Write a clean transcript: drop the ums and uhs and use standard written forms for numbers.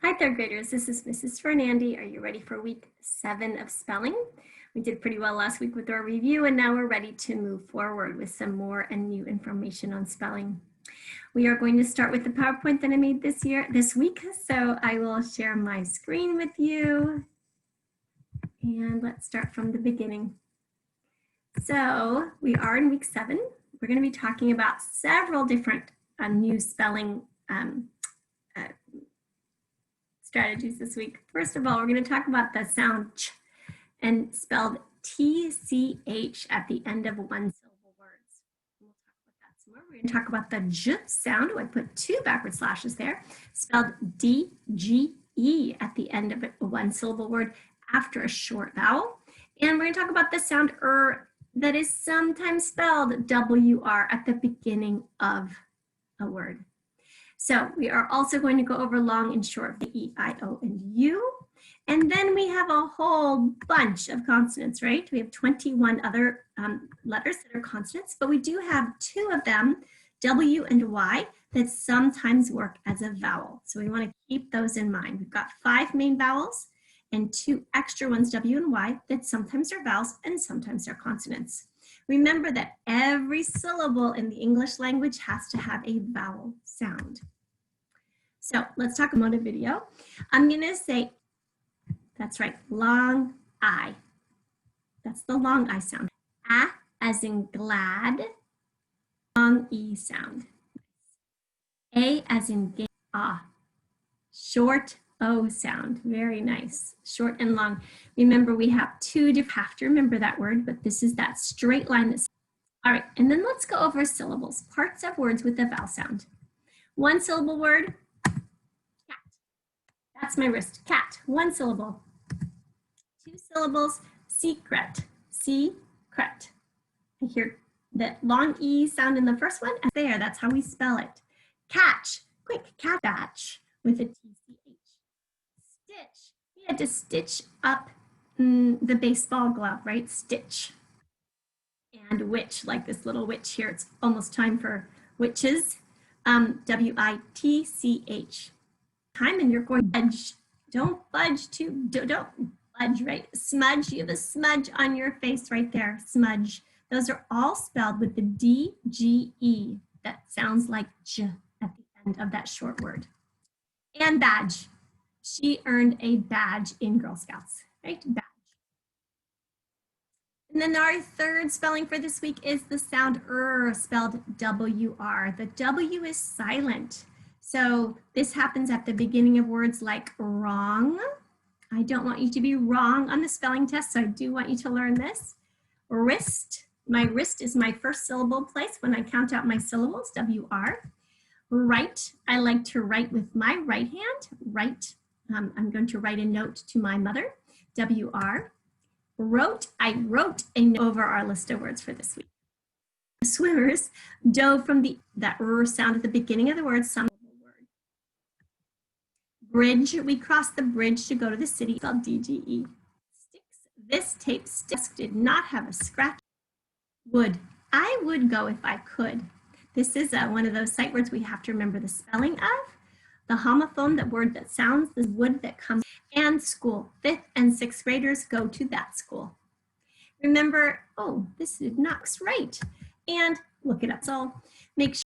Hi, third graders. This is Mrs. Fernandi. Are you ready for week 7 of spelling? We did pretty well last week with our review, and now we're ready to move forward with some more and new information on spelling. We are going to start with the PowerPoint that I made this week. So I will share my screen with you. And let's start from the beginning. So we are in week 7. We're going to be talking about several different new spelling strategies this week. First of all, we're going to talk about the sound ch and spelled TCH at the end of one syllable words. We'll talk about that some more. We're going to talk about the j sound. I put 2 backward slashes there, spelled DGE at the end of a one syllable word after a short vowel. And we're going to talk about the sound that is sometimes spelled WR at the beginning of a word. So we are also going to go over long and short, the E, I, O, and U. And then we have a whole bunch of consonants, right? We have 21 other letters that are consonants, but we do have 2 of them, W and Y, that sometimes work as a vowel. So we want to keep those in mind. We've got 5 main vowels and 2 extra ones, W and Y, that sometimes are vowels and sometimes are consonants. Remember that every syllable in the English language has to have a vowel sound. So let's talk about a video. I'm going to say, that's right, long I. That's the long I sound. A as in glad, long E sound. A as in game, ah. Short O sound, very nice, short and long. Remember, we have 2 different, have to remember that word, but this is that straight line. All right, and then let's go over syllables, parts of words with a vowel sound. 1 syllable word, cat. That's my wrist, cat, 1 syllable. 2 syllables, secret, secret. I hear the long E sound in the first one, and there, that's how we spell it. Catch, quick, cat batch with a TCH. Stitch, we had to stitch up the baseball glove, right? Stitch. And witch, like this little witch here. It's almost time for witches. W-I-T-C-H. Time, and you're going to budge. Don't budge too, don't budge, right? Smudge, you have a smudge on your face right there, smudge. Those are all spelled with the D-G-E. That sounds like J at the end of that short word. And badge. She earned a badge in Girl Scouts, right? Badge. And then our third spelling for this week is the sound spelled W-R. The W is silent. So this happens at the beginning of words like wrong. I don't want you to be wrong on the spelling test, so I do want you to learn this. Wrist. My wrist is my first syllable place when I count out my syllables, W-R. Write. I like to write with my right hand. Write. I'm going to write a note to my mother, W-R. Wrote, I wrote a note over our list of words for this week. Swimmers dove from that sound at the beginning of the word, some word. Bridge, we crossed the bridge to go to the city, spelled D-G-E. Sticks, this tape stick did not have a scratch. Would, I would go if I could. This is one of those sight words we have to remember the spelling of. The homophone, that word that sounds, the wood that comes, and school. 5th and 6th graders go to that school. Remember, oh, this is not right. And look it up. So make sure